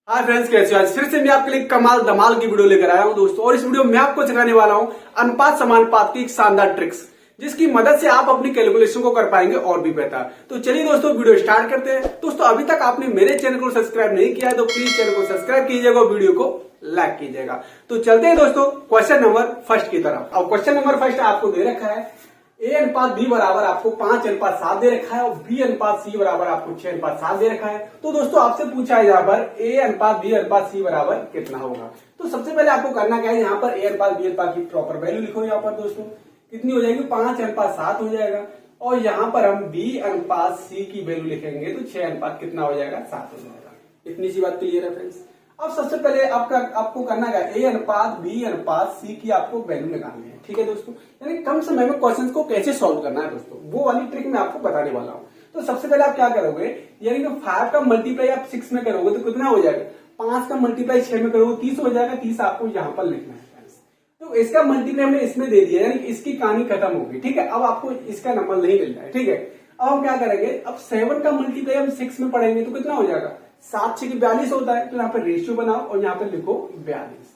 Hi friends, कैसे हो? आज फिर से मैं आपके लिए कमाल धमाल की वीडियो लेकर आया हूं दोस्तों। और इस वीडियो में मैं आपको सिखाने वाला हूं अनुपात समानुपात की एक शानदार ट्रिक्स, जिसकी मदद से आप अपनी कैलकुलेशन को कर पाएंगे और भी बेहतर। तो चलिए दोस्तों, वीडियो स्टार्ट करते हैं। दोस्तों, अभी तक आपने मेरे चैनल को सब्सक्राइब नहीं किया है तो प्लीज चैनल को सब्सक्राइब कीजिएगा और वीडियो को लाइक कीजिएगा। तो चलते हैं दोस्तों क्वेश्चन नंबर फर्स्ट की तरफ। अब क्वेश्चन नंबर फर्स्ट आपको दे रखा है ए अनुपात बी बराबर आपको 5:7 दे रखा है और बी अनुपात सी बराबर आपको 6:7 दे रखा है। तो दोस्तों आपसे पूछा है यहाँ पर ए अनुपात बी अनुपात सी बराबर कितना होगा। तो सबसे पहले आपको करना क्या है, यहाँ पर ए अनुपात बी अनुपात की प्रॉपर वैल्यू लिखो। यहाँ पर दोस्तों कितनी हो जाएगी, 5:7 हो जाएगा। और यहाँ पर हम बी अनुपात सी की वैल्यू लिखेंगे तो 6 अनुपात कितना हो जाएगा, 7 हो जाएगा। इतनी सी बात क्लियर है फ्रेंड्स। अब सबसे पहले आपको करना क्या, ए अनुपात बी अनुपात सी की आपको वैल्यू निकालनी है। ठीक है दोस्तों, यानी कम समय में क्वेश्चन को कैसे सॉल्व करना है दोस्तों, वो वाली ट्रिक मैं आपको बताने वाला हूँ। तो सबसे पहले आप क्या करोगे, यानी कि 5 का मल्टीप्लाई आप 6 में करोगे तो कितना हो जाएगा, 5 का मल्टीप्लाई 6 में करोगे 30 हो जाएगा। 30 आपको यहाँ पर लिखना है। तो इसका मल्टीप्लाई हमने इसमें दे दिया, यानी इसकी कहानी खत्म होगी। ठीक है, अब आपको इसका नंबर नहीं मिल रहा है। ठीक है, अब हम क्या करेंगे, अब 7 का मल्टीप्लाई हम 6 में पढ़ेंगे तो कितना हो जाएगा, 7 6 42 होता है। तो यहाँ पे रेशियो बनाओ और यहाँ पे लिखो 42।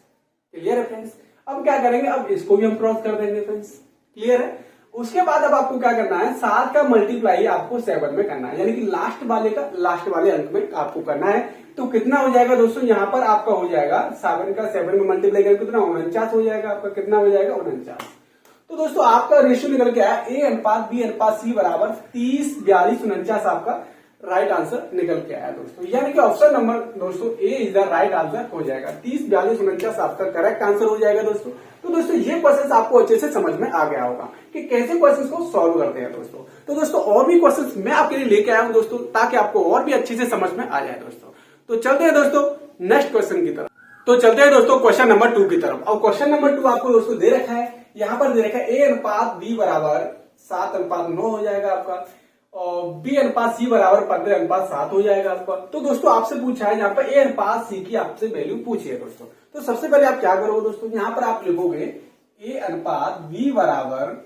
क्लियर है फ्रेंड्स। अब क्या करेंगे, अब इसको भी हम क्रॉस कर देंगे फ्रेंड्स। क्लियर है। उसके बाद अब आपको क्या करना है, 7 का मल्टीप्लाई आपको 7 में करना है, यानी कि लास्ट वाले अंक में आपको करना है। तो कितना हो जाएगा दोस्तों, यहाँ पर आपका हो जाएगा 7 का 7 में मल्टीप्लाई करें कितना, 49 हो जाएगा आपका। कितना हो जाएगा, 49। तो दोस्तों आपका रेशियो निकल के आया ए अनुपात बी अनुपात सी बराबर 30 42 49 आपका राइट आंसर निकल के आया दोस्तों। यानी कि ऑप्शन नंबर दोस्तों ए इज द राइट आंसर हो जाएगा। 30 42 49 आपका करेक्ट आंसर हो जाएगा दोस्तों। तो दोस्तों ये क्वेश्चन आपको अच्छे से समझ में आ गया होगा कि कैसे क्वेश्चन को सॉल्व करते हैं दोस्तों। तो दोस्तों और भी क्वेश्चन मैं आपके लिए लेके आया हूं दोस्तों, ताकि आपको और भी अच्छे से समझ में आ जाए दोस्तों। तो चलते हैं दोस्तों नेक्स्ट क्वेश्चन की तरफ। तो चलते हैं दोस्तों क्वेश्चन नंबर 2 की तरफ। और क्वेश्चन नंबर 2 आपको दोस्तों दे रखा है, यहाँ पर दे रखा है ए अनुपात बी बराबर 7:9 हो जाएगा आपका और बी अनुपात सी बराबर 15:7 हो जाएगा आपका। तो दोस्तों आपसे पूछा है यहाँ पर ए अनुपात सी की आपसे वैल्यू पूछी है दोस्तों। तो सबसे पहले आप क्या करोगे दोस्तों, यहाँ पर आप लिखोगे ए अनुपात बी बराबर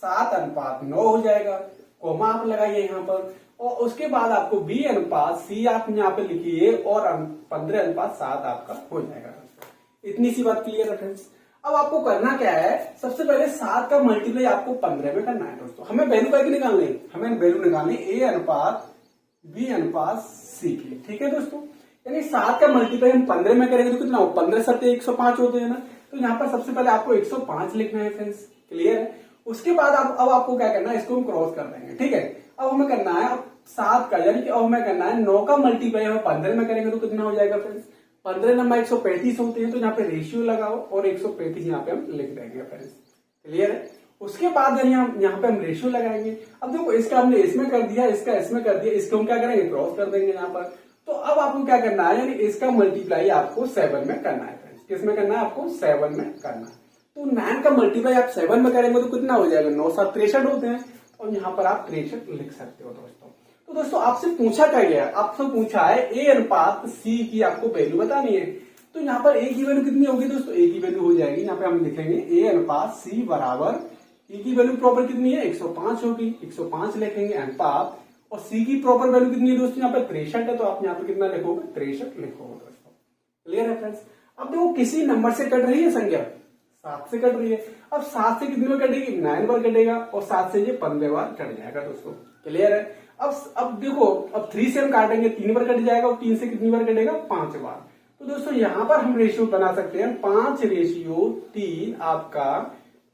7:9 हो जाएगा, कोमा आप लगाइए यहाँ पर। और उसके बाद आपको बी अनुपात सी आप यहाँ पे लिखिए और 15:7 आपका हो जाएगा दोस्तों। इतनी सी बात क्लियर है फ्रेंड्स। अब आपको करना क्या है, सबसे पहले 7 का मल्टीप्लाई आपको 15 में करना है दोस्तों। हमें वैल्यू क्या निकालनी है, हमें वैल्यू निकालनी ए अनुपात बी अनुपात सी की। ठीक है दोस्तों, यानी 7 का मल्टीप्लाई हम 15 में करेंगे तो कितना हो, 15 7 105 होते हैं ना। तो यहाँ पर सबसे पहले आपको 105 लिखना है फ्रेंड्स। क्लियर है। उसके बाद अब आपको क्या करना है, इसको हम क्रॉस कर देंगे। ठीक है, अब हमें करना है अब 7 का, यानी कि अब हमें करना है 9 का मल्टीप्लाई हम 15 में करेंगे तो कितना हो जाएगा फ्रेंड्स, 15 नंबर 135 होते हैं। तो यहाँ पे रेशियो लगाओ और 135 यहाँ पे हम लिख देंगे फ्रेंड्स। क्लियर है। उसके बाद यहाँ पे हम रेशियो लगाएंगे। अब देखो इसका हमने इसमें कर दिया, इसका इसमें कर दिया, इसको हम क्या करेंगे, क्रॉस कर देंगे यहाँ पर। तो अब आपको क्या करना है, यानी इसका मल्टीप्लाई आपको 7 में करना है फ्रेंड्स। किसमें करना है, आपको 7 में करना है। तो 9 का मल्टीप्लाई आप 7 में करेंगे तो कितना हो जाएगा, 9 7 63 होते हैं और यहाँ पर आप 63 लिख सकते हो दोस्तों। तो दोस्तों आपसे पूछा क्या गया, आपसे पूछा है ए अनुपात सी की आपको वैल्यू बतानी है। तो यहाँ पर ए की वैल्यू कितनी होगी दोस्तों, ए की वैल्यू हो जाएगी, यहाँ पे हम लिखेंगे ए अनुपात सी बराबर ए की वैल्यू प्रॉपर कितनी है, 105 होगी, 105 लिखेंगे अनुपात। और सी की प्रॉपर वैल्यू कितनी है दोस्तों, यहाँ पे 63 है। तो आप यहाँ पे कितना लिखोगे, 63 लिखोगे दोस्तों। क्लियर है फ्रेंड्स। अब देखो किसी नंबर से कट रही है संख्या, 7 से कट रही है। अब 7 से कितनी बार कटेगी, 9 बार कटेगा और 7 से ये 15 बार कट जाएगा दोस्तों। क्लियर है। अब देखो, अब 3 से हम काटेंगे 3 बार कट जाएगा और 3 से कितनी बार कटेगा, 5 बार। तो दोस्तों यहाँ पर हम रेशियो बना सकते हैं 5:3 आपका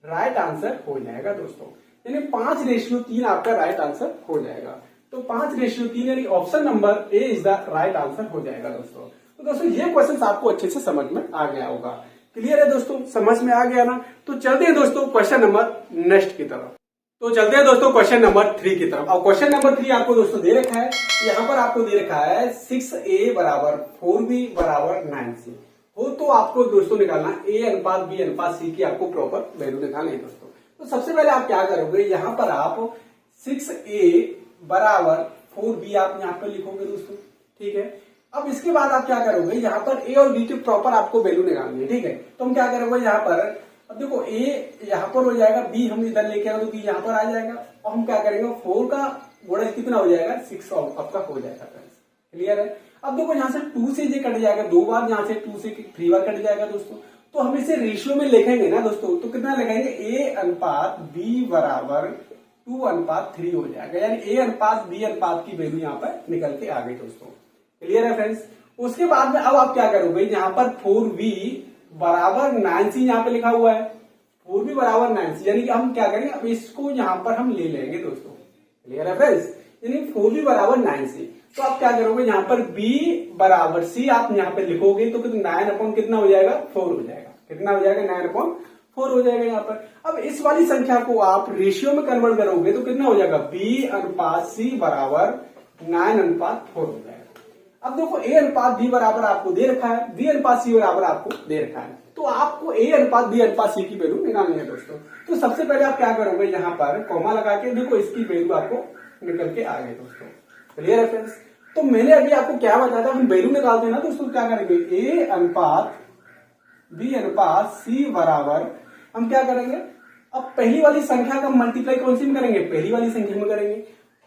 राइट आंसर हो जाएगा दोस्तों। यानी 5:3 आपका राइट आंसर हो जाएगा। तो 5:3 यानी option number A is the right answer हो जाएगा दोस्तों। तो दोस्तों ये क्वेश्चन आपको अच्छे से समझ में आ गया होगा। क्लियर है दोस्तों, समझ में आ गया ना। तो चलते हैं दोस्तों क्वेश्चन नंबर नेक्स्ट की तरफ। तो चलते हैं दोस्तों क्वेश्चन नंबर 3 की तरफ। अब क्वेश्चन नंबर 3 आपको दोस्तों दे रखा है, यहाँ पर आपको दे रखा है 6a बराबर 4b बराबर 9c हो। तो आपको दोस्तों निकालना ए अनुपात बी अनुपात सी की आपको प्रॉपर वैल्यू निकालनी है दोस्तों। तो सबसे पहले आप क्या करोगे, यहाँ पर आप 6a बराबर 4b आप यहाँ पर लिखोगे दोस्तों। ठीक है। अब इसके बाद आप क्या करोगे, यहाँ पर ए और बी की प्रॉपर आपको वैल्यू निकालनी है। ठीक है। तो हम क्या करोगे, यहाँ पर अब देखो ए यहाँ पर हो जाएगा, बी हम इधर लेके आए तो बी यहाँ पर आ जाएगा। और हम क्या करेंगे, 4 का गुणा कितना हो जाएगा, 6 आपका हो जाएगा। क्लियर है। अब देखो यहाँ से 2 से ये कट जाएगा 2 बार, यहाँ से 2 से 3 बार कट जाएगा दोस्तों। तो हम इसे रेशियो में लिखेंगे ना दोस्तों, तो कितना लिखेंगे A अनुपात B बराबर 2:3 हो जाएगा, यानी A अनुपात B अनुपात की वैल्यू यहाँ पर निकल के आ गई दोस्तों। क्लियर है फ्रेंड्स। उसके बाद में अब आप क्या करोगे, यहाँ पर 4V बराबर 9C यहाँ पे लिखा हुआ है, 4V बराबर 9C, यानी कि हम क्या करेंगे, अब इसको यहाँ पर हम ले लेंगे दोस्तों। क्लियर है फ्रेंड्स, यानी 4V बराबर 9C। तो आप क्या करोगे, यहाँ पर B बराबर C आप यहाँ पे लिखोगे तो 9 कितना हो जाएगा, 4 हो जाएगा। कितना हो जाएगा, 9/4 हो जाएगा यहाँ पर। अब इस वाली संख्या को आप रेशियो में कन्वर्ट करोगे तो कितना हो जाएगा, B अनुपात C बराबर 9:4 हो जाएगा। अब देखो A अनुपात B बराबर आपको दे रखा है, B अनुपात C बराबर आपको दे रखा है, तो आपको A अनुपात B अनुपात C की वैल्यू निकालनी है दोस्तों। तो सबसे पहले आप क्या करोगे, यहाँ पर कॉमा लगा के देखो इसकी वैल्यू आपको निकल के आ गई दोस्तों। क्लियर है फ्रेंड्स। तो मैंने अभी आपको क्या बताया था, हम वैल्यू निकालते हैं ना दोस्तों, क्या करेंगे, A अनुपात B अनुपात C बराबर हम क्या करेंगे, अब पहली वाली संख्या का मल्टीप्लाई कौन सी में करेंगे, पहली वाली संख्या में करेंगे।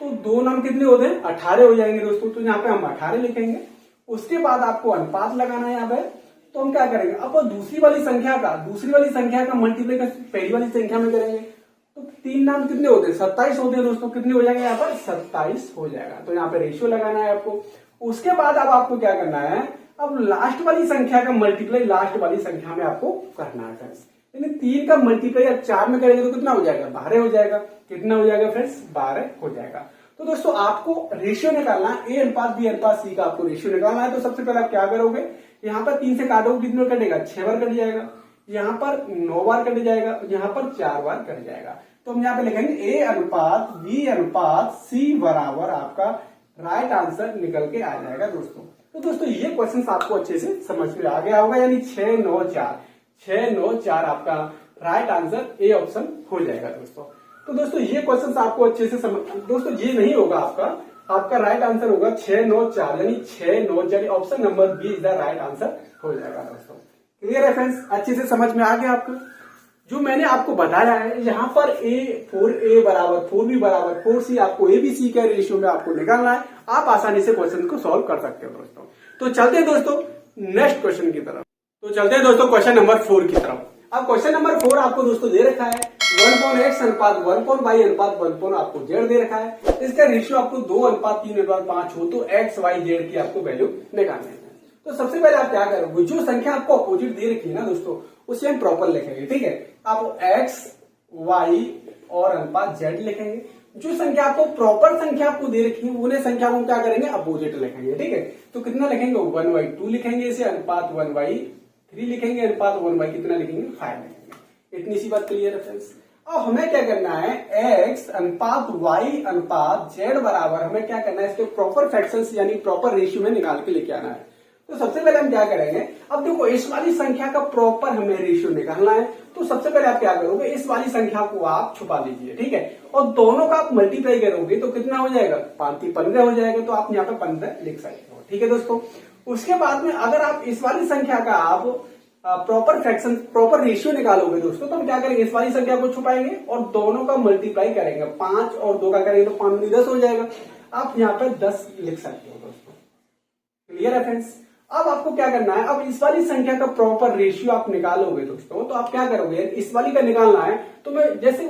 तो 2 नाम कितने होते हैं, 18 हो जाएंगे दोस्तों। तो यहाँ पे हम 18 लिखेंगे। उसके बाद आपको अनुपात लगाना है यहाँ पे, तो हम क्या करेंगे, अब दूसरी वाली संख्या का मल्टीप्लाई का पहली वाली संख्या में करेंगे। तो 3 नाम कितने होते हैं, 27 होते हैं दोस्तों। कितने हो जाएंगे यहाँ पर, 27 हो जाएगा। तो यहाँ पे रेशियो लगाना है आपको। उसके बाद अब आपको क्या करना है, अब लास्ट वाली संख्या का मल्टीप्लाई लास्ट वाली संख्या में आपको करना है फ्रेंड्स। यानी 3 का मल्टीप्लाई अब 4 में करेंगे तो कितना हो जाएगा, 12 हो जाएगा। कितना हो जाएगा फ्रेंड्स, 12 हो जाएगा। तो दोस्तों आपको रेशियो निकालना है, A अनुपात B अनुपात C का आपको रेशियो निकालना है। तो सबसे पहले आप क्या करोगे, यहाँ पर 3 से काटोगे कितने बार कटेगा, 6 बार कट जाएगा। यहाँ पर 9 बार कट जाएगा, यहाँ पर 4 बार कट जाएगा। तो हम यहाँ पे लिखेंगे A अनुपात B अनुपात C बराबर आपका राइट आंसर निकल के आ जाएगा दोस्तों। तो दोस्तों ये क्वेश्चन आपको अच्छे से समझ में आ गया होगा, यानी 6, 9, 4 आपका राइट आंसर ए ऑप्शन हो जाएगा दोस्तों। तो दोस्तों ये क्वेश्चन आपको अच्छे से समझ, दोस्तों ये नहीं होगा आपका राइट आंसर होगा 6, 9, 4, यानी 6, 9, 4 option number B is the right answer हो जाएगा दोस्तों। क्लियर है फ्रेंड्स, अच्छे से समझ में आ गया आपको। जो मैंने आपको बताया है यहाँ पर 4A बराबर 4B बराबर 4C आपको ABC के रेशियो में आपको निकालना है। आप आसानी से क्वेश्चन को सॉल्व कर सकते हो दोस्तों। तो चलते हैं दोस्तों नेक्स्ट क्वेश्चन की तरफ। तो चलते हैं दोस्तों क्वेश्चन नंबर 4 की तरफ। अब क्वेश्चन नंबर 4 आपको दोस्तों दे रखा है 1/x अनुपात 1/y अनुपात 1 आपको z दे रखा है। इसका रेशियो आपको 2:3:5 हो तो x y z की आपको वैल्यू निकालनी है। तो सबसे पहले आप क्या करोगे, जो संख्या आपको अपोजिट दे रखी है ना दोस्तों उसे हम प्रॉपर लिखेंगे। ठीक है, आप x y और अनुपात z लिखेंगे। जो संख्या आपको प्रॉपर संख्या आपको दे रखी है उन्हें संख्या को क्या करेंगे, अपोजिट लिखेंगे। ठीक है, तो कितना लिखेंगे, 1/2 लिखेंगे इसे, अनुपात 1/3 लिखेंगे, अनुपात 1/ कितना लिखेंगे, 5 लिखेंगे। इतनी सी बात क्लियर है फ्रेंड्स। अब हमें क्या करना है, x अनुपात y अनुपात z बराबर हमें क्या करना है, इसके प्रॉपर फ्रैक्शंस यानी प्रॉपर रेशियो में निकाल के लेके आना है। तो सबसे पहले हम क्या करेंगे, अब देखो इस वाली संख्या का प्रॉपर हमें रेशियो निकालना है। तो सबसे पहले आप क्या करोगे, इस वाली संख्या को आप छुपा दीजिए। ठीक है, और दोनों का आप मल्टीप्लाई करोगे तो कितना हो जाएगा, 5×3 = 15 हो जाएगा। तो आप यहाँ पे 15 लिख सकते हो। ठीक है दोस्तों, उसके बाद में अगर आप इस वाली संख्या का आप प्रॉपर फ्रैक्शन प्रॉपर रेशियो निकालोगे दोस्तों, तो हम क्या करेंगे, इस वाली संख्या को छुपाएंगे और दोनों का मल्टीप्लाई करेंगे। 5 और 2 का करेंगे तो 5 10 हो जाएगा। आप यहाँ पे 10 लिख सकते हो दोस्तों। क्लियर है फ्रेंड्स। अब आपको क्या करना है, अब इस वाली संख्या का प्रॉपर रेशियो आप निकालोगे दोस्तों, तो आप क्या करोगे, इस वाली का निकालना है तो मैं जैसे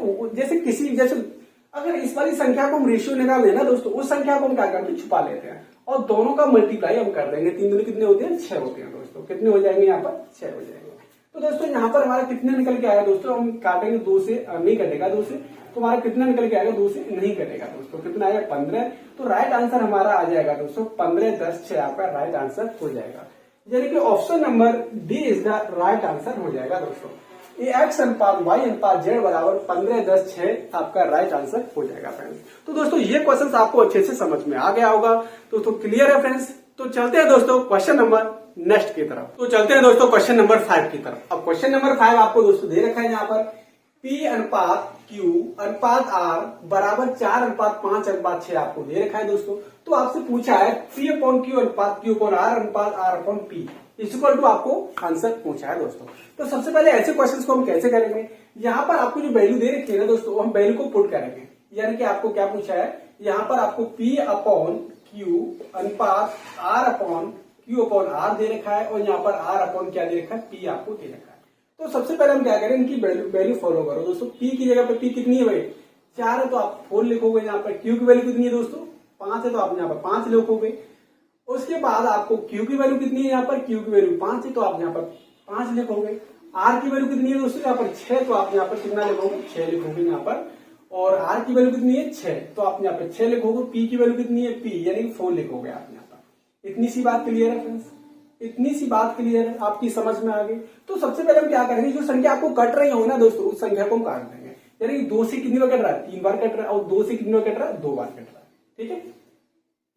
अगर इस वाली संख्या को हम रेशियो निकाल लेना दोस्तों, उस संख्या को हम क्या करते हैं, छुपा लेते हैं और दोनों का मल्टीप्लाई हम कर देंगे। 3 दूनी कितने होते हैं, 6 होते हैं दोस्तों। कितने हो जाएंगे, यहाँ पर 6 हो जाएंगे। तो दोस्तों यहाँ पर हमारा कितने निकल के आया दोस्तों, हम काटेंगे 2 से, नहीं कटेगा 2 से, तो हमारा कितना निकल के आएगा, 2 से नहीं कटेगा दोस्तों। कितना आएगा, 15। तो राइट आंसर हमारा आ जाएगा दोस्तों 15, 10, 6 आपका राइट आंसर हो जाएगा। यानी कि option number D is the right answer हो जाएगा दोस्तों। ये x अनुपात y अनुपात z बराबर 15, 10, 6 आपका राइट आंसर हो जाएगा फ्रेंड्स। तो दोस्तों ये क्वेश्चन आपको अच्छे से समझ में आ गया होगा। तो क्लियर है फ्रेंड्स। तो चलते हैं दोस्तों क्वेश्चन नंबर नेक्स्ट की तरफ। तो चलते हैं दोस्तों क्वेश्चन नंबर 5 की तरफ। अब क्वेश्चन नंबर 5 आपको दोस्तों दे रखा है यहाँ पर P अनुपात Q अनुपात R बराबर 4:5:6 आपको दे रखा है दोस्तों। तो आपसे पूछा है P/Q अनुपात Q/R अनुपात R/P इक्वल टू आपको आंसर पूछा है दोस्तों। तो सबसे पहले ऐसे क्वेश्चंस को हम कैसे करेंगे, यहाँ पर आपको जो वैल्यू दे रखी है ना दोस्तों, हम वैल्यू को पुट करेंगे। यानी कि आपको क्या पूछा है, यहाँ पर आपको P/Q क्यू अनुपात R upon Q upon R दे रखा है और यहाँ पर आर अपॉन क्या दे रखा है, पी आपको दे रखा है। तो सबसे पहले हम क्या करें, इनकी वैल्यू फॉलो करो दोस्तों। पी की जगह पे पी कितनी है भाई, 4 है तो आप 4 लिखोगे। यहाँ पर क्यू की वैल्यू कितनी है दोस्तों, 5 है तो आप यहाँ पर 5 लिखोगे। उसके बाद आपको क्यू की वैल्यू कितनी है, यहाँ पर क्यू की वैल्यू 5 है तो आप यहाँ पर 5 लिखोगे। आर की वैल्यू कितनी है दोस्तों, यहाँ पर 6 तो आप यहाँ पर कितना लिखोगे, 6 लिखोगे यहाँ पर। और आर की वैल्यू कितनी है, 6 तो आप यहाँ पर 6 लिखोगे। पी की वैल्यू कितनी है, पी यानी 4 लिखोगे आप यहाँ पर। इतनी सी बात क्लियर है फ्रेंड्स, इतनी सी बात क्लियर है, आपकी समझ में आ गई। तो सबसे पहले हम क्या करेंगे, जो संख्या आपको कट रही हो ना दोस्तों, उस संख्या को हम काट देंगे। यानी 2 से कितनी बार कट रहा है, 3 बार कट रहा है, और 2 से कितनी बार कट रहा है, 2 बार कट रहा है। ठीक है,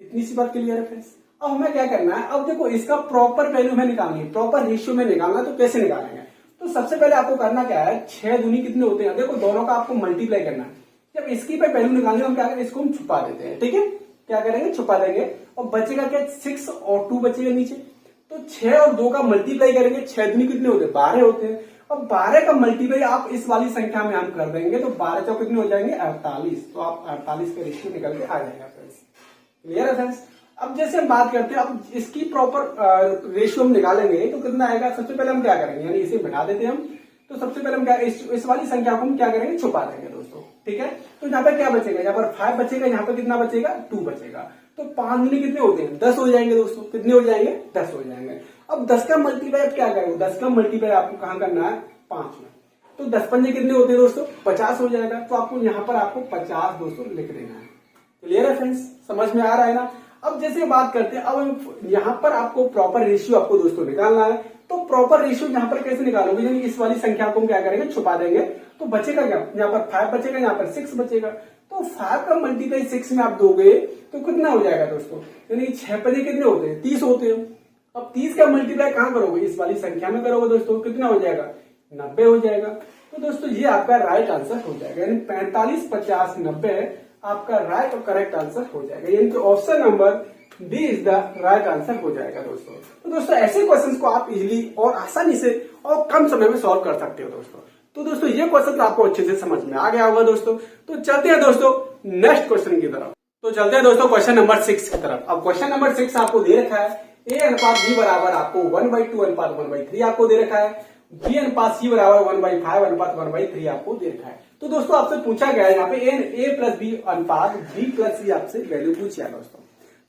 इतनी सी बात क्लियर है फ्रेंड्स। अब हमें क्या करना है, अब देखो इसका प्रॉपर वैल्यू में निकालनी है, प्रॉपर रेशियो में निकालना है। तो कैसे निकालेंगे, तो सबसे पहले आपको करना क्या है, 6 दूनी कितने होते हैं, देखो दोनों का आपको मल्टीप्लाई करना है। जब इसकी पे वैल्यू निकालनी है, हम क्या करें, इसको हम छुपा देते हैं। ठीक है, क्या करेंगे, छुपा देंगे। और बचेगा क्या, 6 और 2 बचेगा नीचे। तो 6 और 2 का मल्टीप्लाई करेंगे, 6 दूनी कितने होते हैं, 12 होते हैं। अब 12 का मल्टीप्लाई आप इस वाली संख्या में हम कर देंगे तो 12 चौक कितने हो जाएंगे, 48। तो आप 48 का रेशियो निकल के आ जाएगा फ्रेंड्स। क्लियर है फ्रेंड्स। अब जैसे हम बात करते हैं, अब इसकी प्रॉपर रेशियो हम निकालेंगे तो कितना आएगा। सबसे पहले हम क्या करेंगे, यानी इसे बिठा देते हैं हम। तो सबसे पहले हम क्या, इस वाली संख्या को हम क्या करेंगे, छुपा देंगे दोस्तों। ठीक है, तो यहाँ पर क्या बचेगा, यहाँ पर 5 बचेगा, यहाँ पर कितना बचेगा, 2 बचेगा। तो 5 दूनी कितने होते हैं, 10 हो जाएंगे दोस्तों। कितने हो जाएंगे, 10 हो जाएंगे। अब 10 का मल्टीप्लाई क्या करेंगे, 10 का मल्टीप्लाई आपको कहां करना है, 5 में। तो 10 पंजे कितने होते हैं दोस्तों, 50 हो जाएगा। तो आपको यहाँ पर आपको 50 दोस्तों लिख देना है। क्लियर है फ्रेंड्स, समझ में आ रहा है ना। अब जैसे बात करते हैं, अब यहाँ पर आपको प्रॉपर रेशियो आपको दोस्तों निकालना है। तो प्रॉपर रेशियो यहाँ पर कैसे निकालोगे, यानी इस वाली संख्या को हम क्या करेंगे, छुपा देंगे। तो बचेगा क्या, यहाँ पर 5 बचेगा, यहाँ पर 6 बचेगा। तो 5 का मल्टीप्लाई 6 में आप दोगे तो कितना हो जाएगा दोस्तों, यानी 6 पंजे कितने होते हैं, 30 होते हैं। अब 30 का मल्टीप्लाई कहां करोगे, इस वाली संख्या में करोगे दोस्तों। कितना हो जाएगा, 90 हो जाएगा। तो दोस्तों ये आपका राइट आंसर हो जाएगा, यानी 45, 50, 90 आपका राइट और करेक्ट आंसर हो जाएगा। यानी कि option number D is the right answer हो जाएगा दोस्तों। तो दोस्तों ऐसे क्वेश्चंस को आप इजीली और आसानी से और कम समय में सॉल्व कर सकते हो दोस्तों। तो दोस्तों ये क्वेश्चन आपको अच्छे से समझ में आ गया होगा दोस्तों। तो चलते हैं दोस्तों नेक्स्ट क्वेश्चन की तरफ। तो चलते हैं दोस्तों क्वेश्चन नंबर 6 की तरफ। अब क्वेश्चन नंबर 6 आपको दे रखा है, ए अनुपात बी बराबर आपको 1/2 अनुपात 1/3 आपको दे रखा है। बी अनुपात सी बराबर 1/5 अनुपात 1/3 आपको दे रखा है। तो दोस्तों आपसे पूछा गया है यहाँ पे ए प्लस बी अनुपात बी प्लस सी आपसे वैल्यू पूछी है दोस्तों।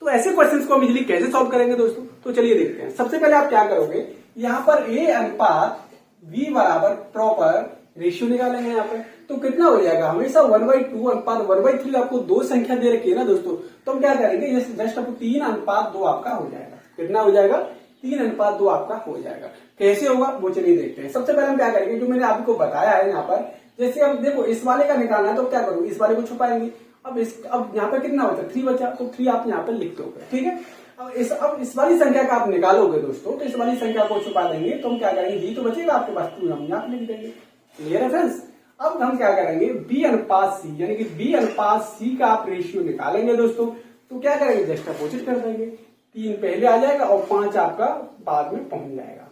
तो ऐसे क्वेश्चंस को हम इजीली कैसे सॉल्व करेंगे दोस्तों, तो चलिए देखते हैं। सबसे पहले आप क्या करोगे, यहाँ पर ए अनुपात बी बराबर प्रॉपर रेशियो निकालेंगे यहाँ पे। तो कितना हो जाएगा, हमेशा 1/2 अनुपात 1/3 आपको 2 संख्या दे रखी है ना दोस्तों। तो हम क्या करेंगे, जस्ट आपको 3 अनुपात 2 आपका हो जाएगा। कितना हो जाएगा, 3 अनुपात 2 आपका हो जाएगा। कैसे होगा वो चलिए देखते हैं। सबसे पहले हम क्या करेंगे, जो मैंने आपको बताया है यहाँ पर, जैसे हम देखो इस वाले का निकालना है तो क्या करोगे, इस वाले को छुपाएंगे। अब यहाँ पे कितना बचा, 3 बचा, तो 3 आप यहाँ पे लिख दोगे। ठीक है, अब इस वाली संख्या का आप निकालोगे दोस्तों, तो इस वाली संख्या को छुपा देंगे। तो हम क्या करेंगे, बी तो बचेगा आपके पास, 2 हम यहाँ पे लिख देंगे। क्लियर है फ्रेंड्स। अब हम क्या करेंगे, बी अनुपात सी, यानी कि बी अनुपात सी का आप रेशियो निकालेंगे दोस्तों। तो क्या करेंगे, जस्ट अपोजिट कर देंगे। 3 पहले आ जाएगा और 5 आपका बाद में पहुंच जाएगा।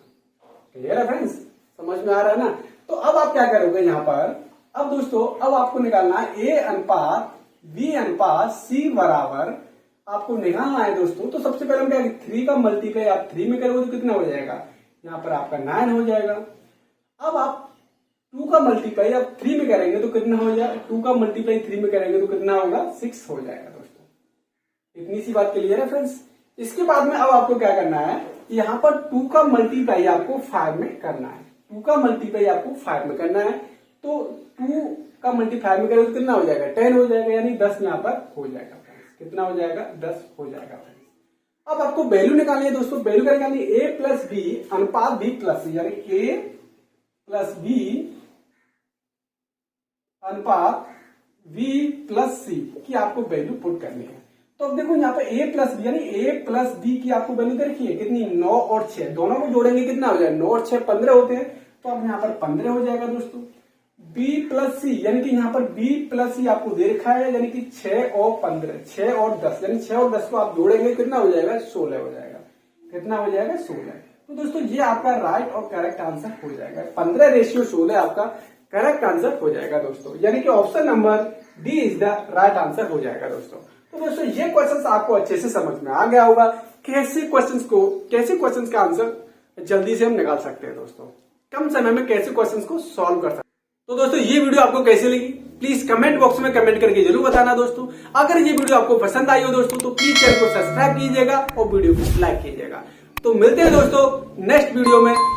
क्लियर है फ्रेंड्स, समझ में आ रहा है ना। तो अब आप क्या करोगे यहाँ पर, अब दोस्तों अब आपको निकालना है ए अनुपात बी अनुपात सी बराबर आपको निकालना है दोस्तों। तो सबसे पहले हम क्या, 3 का मल्टीप्लाई आप 3 में करोगे तो कितना हो जाएगा, यहाँ पर आपका 9 हो जाएगा। अब आप 2 का मल्टीप्लाई आप 3 में करेंगे तो कितना हो जाएगा, 2 का मल्टीप्लाई 3 में करेंगे तो कितना होगा, 6 हो जाएगा दोस्तों। इतनी सी बात क्लियर है फ्रेंड्स। इसके बाद में अब आपको क्या करना है, यहाँ पर 2 का मल्टीप्लाई आपको 5 में करना है। 2 का मल्टीप्लाई आपको 5 में करना है। तो 2 का मल्टीप्लाई में करेंगे तो कितना हो जाएगा, 10 हो जाएगा, यानी 10 यहाँ पर हो जाएगा फ्रेंड्स। कितना हो जाएगा, 10 हो जाएगा फ्रेंड्स। अब आपको वैल्यू निकालनी है दोस्तों। वैल्यू क्या निकालनी है, ए प्लस बी अनुपात बी प्लस सी, यानी ए प्लस बी अनुपात बी प्लस सी की आपको वैल्यू पुट करनी है। तो अब देखो यहाँ पे a प्लस बी, यानी a प्लस बी की आपको वैल्यू दे रखी है कितनी, 9 और 6, दोनों को जोड़ेंगे कितना हो जाएगा, 9 और 6 15 होते हैं। तो अब यहाँ पर 15 हो जाएगा दोस्तों। b प्लस सी, यानी कि यहाँ पर b प्लस सी आपको दे रखा है, यानी कि 6 और 15, 6 और 10, यानी 6 और 10 को आप जोड़ेंगे कितना हो जाएगा, 16 हो जाएगा। कितना हो जाएगा, 16। तो दोस्तों ये आपका राइट और करेक्ट आंसर हो जाएगा। 15:16 आपका करेक्ट आंसर हो जाएगा दोस्तों, यानी कि option number D is the right answer हो जाएगा दोस्तों। तो दोस्तों ये क्वेश्चंस आपको अच्छे से समझ में आ गया होगा, कैसे क्वेश्चंस का आंसर जल्दी से हम निकाल सकते हैं दोस्तों, कम समय में कैसे क्वेश्चंस को सॉल्व कर सकते हैं। तो दोस्तों ये वीडियो आपको कैसी लगी प्लीज कमेंट बॉक्स में कमेंट करके जरूर बताना दोस्तों। अगर ये वीडियो आपको पसंद आई हो दोस्तों तो प्लीज चैनल को सब्सक्राइब कीजिएगा और वीडियो को लाइक कीजिएगा। तो मिलते हैं दोस्तों नेक्स्ट वीडियो में।